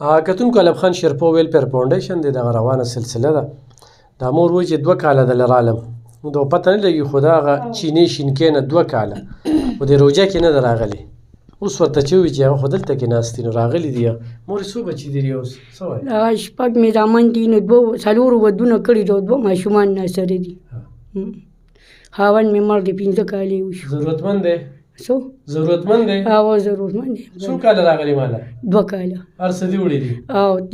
کتونکو علب خان شیرپو ویلفیر فاونډیشن د دغه روانه سلسله ده. دا مور وایي چې 2 کاله دله رالم نو د پته نه لګي خو د هغه چینې شینکۍ نه 2 کاله خو د روژه کې نه ده راغلې. اوس ورته چې ووایي چې هغه خو دلته کې ناست دي نو راغلي دي. مورې څو بچي دي اوس څه وایي؟ 6 مې زامن دي نو 4 ودونه کړي دي 2 ماشومان ناسره دي. خاوند مې مړ دی 15 کاله وشو. ضرورتمند دی؟ څو ضرورتمند دی؟ ضرورتمند دی. څو کاله راغلي ماله؟ 2 کاله. هر څه دي وړي دي؟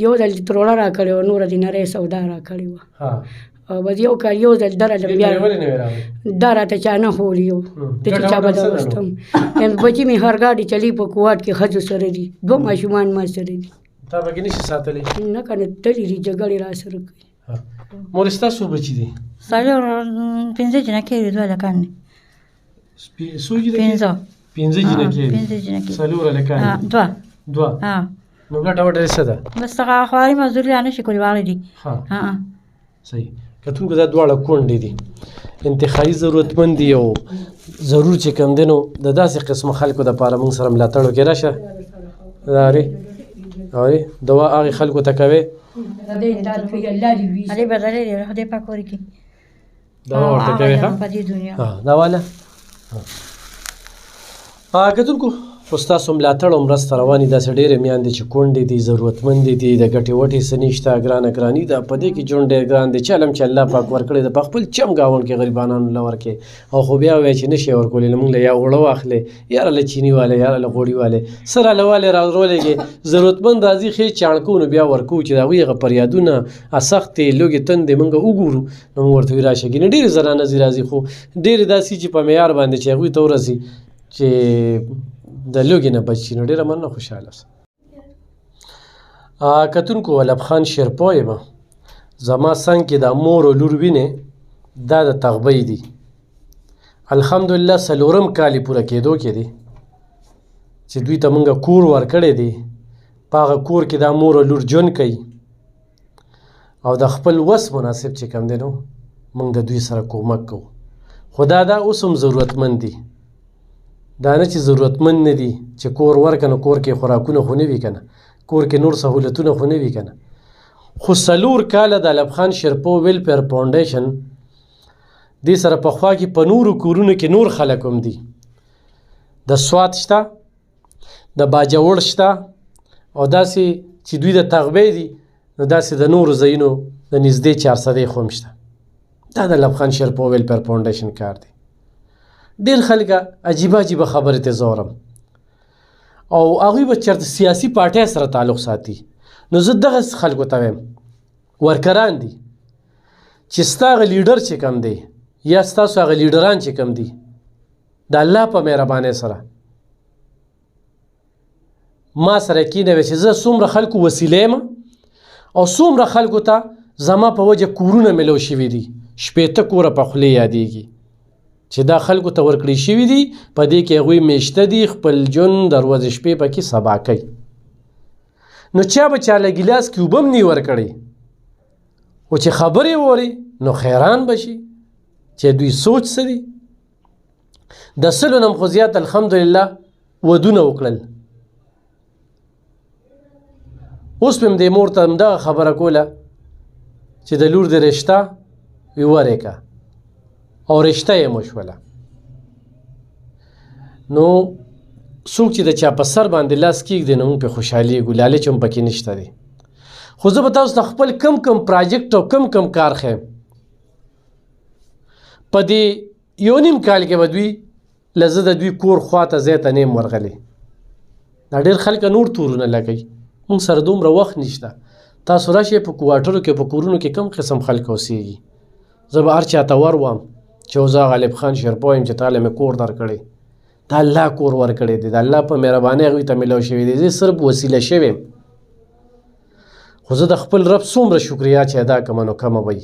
یو ځل تروړه راکړې وه نوره دې نرۍ سودا راکړې وه. بس یو کال یو ځل درلم بیا دا راته چا نه ښولي یو د چې چا به راوستم. بچي مې هر ګاډي چلی په کوواټ کې ښځو سره دي 2 ماشومان ما سره دي. تا پکې نشي ساتلی؟ نه که نه تلي دي جګړې را سره کوي. مورې ستا څو بچي دي؟ 5 جنکۍ دي 2 هلکان دي. څو جنکۍ؟ 5 جنکۍ دي. 4 هلکان دي. 2 نو ګټه وټه څه ده؟ بس هغه خواري مزدوري را نشي کولی واړه دي. صحیح. کتونکو دا دواړه کونډې دي انتخابي ضرورتمند دي او ضرور چې کوم دی نو د داسې قسمه خلکو دپاره موږ سره ملاتړ وکړې. راشه اورې دوا هغې خلکو ته کوې علي بدلې دی خدای پاک ورکړي دوا ورته کوې په دې دنیا دا واله. کتونکو خو ستاسو ملاتړ او مرسته روانې داسې ډېرې میندې چې کونډې دي ضرورتمندې دي د ګټې وټې څه نشته ګرانه ګراني ده په دې کې ژوند ډېر ګران دی. چلم چې الله پاک ورکړی ده په خپل چم ګاونډ کې غریبانانو له ورکې او خو بیا وایي چې نشي ورکولی له موږ له یا اوړه واخلې یاره له چیني والې یاره له غوړي والې سره له والې راولېږې ضرورتمند راځي ښې چاڼکو نو بیا ورکوو چې د هغوی هغه فریادونه سختې لوږې تندې موږ وګورو نو موږ ورته وایي راشه ګینې ډېرې زنانه ځي راځي خو ډېرې داسې چې په معیار باندې چې هغوی ته ورسي چې د لوږې نه بچ شي نو ډېره مننه خوشحاله سه. کتونکو علب خان شیرپو یم زما څنګ کې دا مور او لور وینې دا د تغبۍ دي الحمدلله 4 کال یې پوره کېدو کې دي چې دوی ته موږ کور ورکړی دی په هغه کور کې دا مور او لور ژوند کوي او د خپل وس مناسب چې کوم دی نو موږ د دوی سره کومک کوو خو دا اوس هم ضرورتمند دي دا نه چې ضرورتمند نه دي چې کور ورکه نو کور کې خوراکونه خو نه وي که نه کور کې نور سهولتونه خو نه وي که نه خو 4 کاله د علب خان شیرپو ویلفیر فاونډیشن دې سره پخوا کې په نورو کورونو کې نور خلک هم دي د سوات شته د باجوړ شته او داسې چې دوی د تغبې دي نو داسې د نورو ځایونو د نږدې 400 خو هم شته. دا د علب خان شیرپو ویلفیر فاونډیشن کار دی. ډېر خلک عجیبه خبرې ته زورم او هغوی به چېرته سیاسي پارټۍ سره تعلق ساتي نو زه دغسې خلکو ته وایم ورکران دي چې ستا هغه لیډر چې کوم دی یا ستاسو هغه لیډران چې کوم دي د الله په مهربانۍ سره ما سره کېنوي چې زه څومره خلکو وسیله یم او څومره خلکو ته زما په وجه کورونه میلو شوي دي 18 کوره په خولې یادېږي چې دا خلکو ته ورکړی شوي دي په دې کې هغوی میشته دي خپل ژوند د ورځې شپې پکې سبا کوي نو چا به چا له ګیلاس کې اوبه هم نه ورکړی او چې خبرې ووري نو حیران به شي چې دوی سوچ څه دي. د 100 نه خو زیات الحمدلله ودونه وکړل. اوس به هم دې مور ته همدغه خبره کوله چې د لور د رشته وی ورېکه او رشته یې مشوله نو څوک چې د چا په سر باندې لاس کېږدي نو موږ پې خوشحالېږو لالچ هم پکې نشته دی. خو زه به تاسو ته خپل کم پراجیکټ او کم کار ښیم په دې 1.5 کال کې به دوی له زه د دوی کور خواته ځای ته نه یم ورغلی. دا ډېر خلک نور تورونه لګوي موږ سره دومره وخت نشته. تاسو راشئ په کوارټرو کې په کورونو کې کم قسم خلک اوسېږي زه به هر چا ته ور وم چې زه علب خان شیرپو یم چې تاله مې کور درکړی د الله کور ورکړی دی د الله په مهربانۍ هغوی ته میلاو شوی دی زه صرف وسیله شوی یم خو زه د خپل رب څومره شکریا چې ادا کړم نو کمه به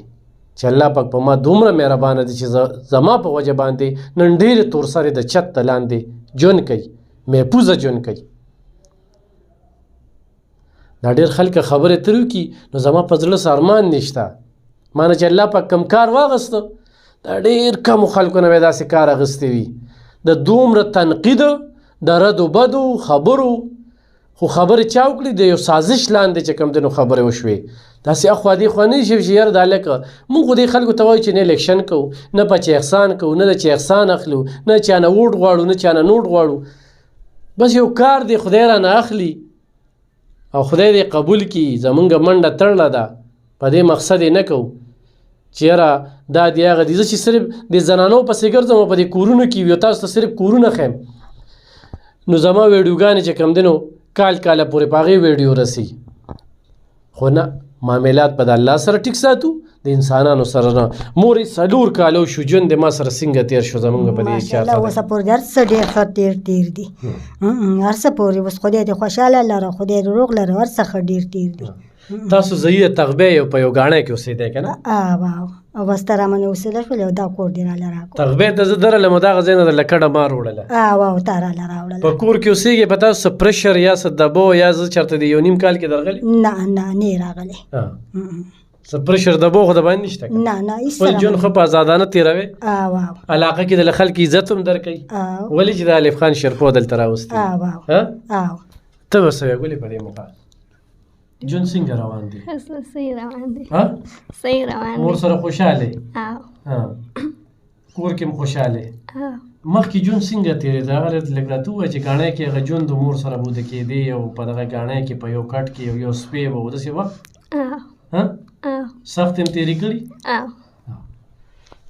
چې الله پاک په ما دومره مهربانه دی چې زما په وجه باندې نن ډېرې تورسرې د چت ته لاندې ژوند کوي محفوظه ژوند کوي. دا ډېر خلک خبرې تر وکړي نو زما په زړه څه ارمان نشته ما نه چې الله پاک کم کار واغسته دا ډېر کمو خلکو نه به داسې کار اخیستی وي د دومره تنقید د رد و بدو خبرو خو خبرې چا وکړي د یو سازش لاندې چې کوم دی نو خبرې وشوې داسې اخوا دې خوا نه شي چې یاره دا لکه موږ خو دې خلکو ته وایو چې نه الیکشن کوو نه په چا احسان کوو نه د چا احسان اخلو نه چا نه ووټ غواړو نه چا نه نوټ غواړو بس یو کار دی خدای را نه اخلي او خدای دې قبول کړي زمونږ منډه تړله ده په دې مقصد یې نه کوو چې یاره دا دی هغه دي زه چې صرف د زنانو پسې ګرځم او په دې کورونو کې وي او تاسو ته صرف کورونه ښیم نو زما ویډیوګانې چې کوم دی نو کال کاله پورې په هغې ویډیو رسي خو نه معاملات به د الله سره ټیک ساتو د انسانانو سره نه مورې 4 کاله شو ژوند د ما سره څنګه تېر شو زمونږ په دې 4 ماشاءالله اوسه پورې هر څه ډېر ښه تېر دي هر څه پورې اوس خدای دې خوشحاله لره خدای دې روغ لره هر څه ښه ډېر تېر دي تاسو زه تغبې یو په یو ګاڼه کې اوسېدی که نه او بس ته رامنې اوسېده شولې او دا کور دې راله راکړو تغبې ته زه درلم دغه ځای نه درله کډه ما راوړله او تا راله راوړله په کور کې اوسېږې په تاسو څه پرشر یا څه دبو یا زه چېرته د 1.5 کال کې درغلې نه نه راغلی څه پرشر دبو خو د باندې نشته نه خپل ژوند ښه په ازادانه تېروې علاقه کې د خلک عزت هم درکوي ولې چې د الف خان شیرپو دلته راوستي ته به څه وایې ګلې په دې موقع ژوند څنګه روان دی صحیح روان دی صحیح روان دی مور سره خوشحاله کور کې هم خوشحاله مخکې ژوند څنګه تېرېده هغه لږ راته ووایه چې ګاڼی کې هغه ژوند د مور سره بوده کېدې او په دغه ګاڼی کې په یو کټ کې یو سپی به و داسې وه سخت هم تېرې کړي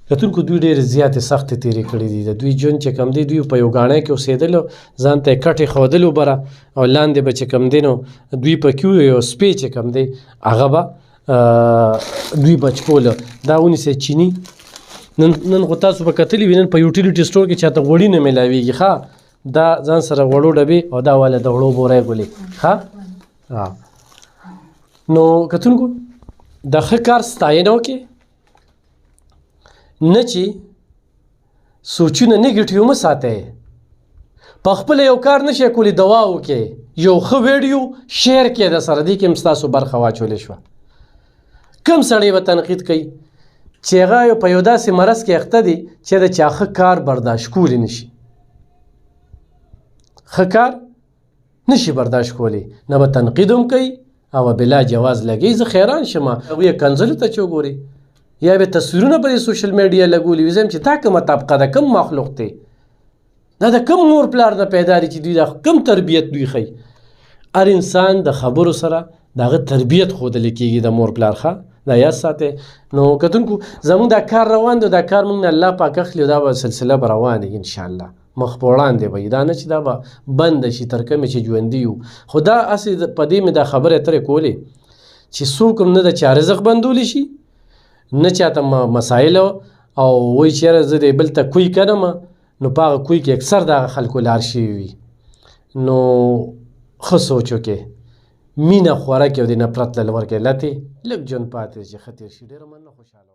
کتونکو دوی ډېرې زیاتې سختې تېرې کړې دي د دوی ژوند چې کوم دی دوی په یو ګاڼی کې اوسېدلو ځان ته یې کټې ښودلو بره او لاندې به چې کوم دی نو دوی پکې یو سپی چې کوم دی هغه به دوی بچکوله دا ونیسئ چیني نن خو تاسو به کتلي وي نن په یوټیلیټي سټور کې چاته غوړي نه میلاویږي ښه دا ځان سره غوړو ډبې او دا والا د غوړو بوری ګلې ښه نو کتونکو د ښه کار ستاینه وکړئ نه چې سوچونه نیګیټیو مه ساتئ په خپله یو کار نشئ کولی دوا وکړئ یو ښه ویډیو شیر کړئ د سره دې کې هم ستاسو برخه واچولی شوه کم سړی به تنقید کوي چې هغه په یو داسې مرض کې اخته دي چې د چا ښه کار برداشت کولی نشي ښه کار نشي برداشت کولی نه به تنقید هم کوي او بلا جواز لګوي زه حیران شم هغوی یې کنځلو ته چې وګوري یا به تصویرونه په سوشل میډیا لګولي وي زه چې دا کومه طبقه ده کوم مخلوق دی دا د کوم مور پلار نه پیدا دي چې دوی دا کوم تربیت دوی ښیي هر انسان د خبرو سره د هغه تربیت ښودلی کېږي د مور پلار ښه دا یاد ساتئ نو کتونکو زموږ دا کار روان دی دا کار موږ نه الله پاک اخلي او دا به سلسله به روان دی انشاءالله مخ په وړاندې به دا نه چې دا به بنده شي تر کومې چې ژوندي یو خو دا هسې په دې مې دا خبرې اترې کولې چې څوک هم نه د چا رزق بندولی شي نه چاته مسایل او وایي چې یاره زه د بل ته کوی کنم نو په هغه کوی کې اکثر دغه خلکو لار شوي وي نو ښه سوچ وکړې مینه خوره کړې او د نفرت له لور کې لتې لږ ژوند پاتې چې ښه تېر شي ډېره مننه خوشحاله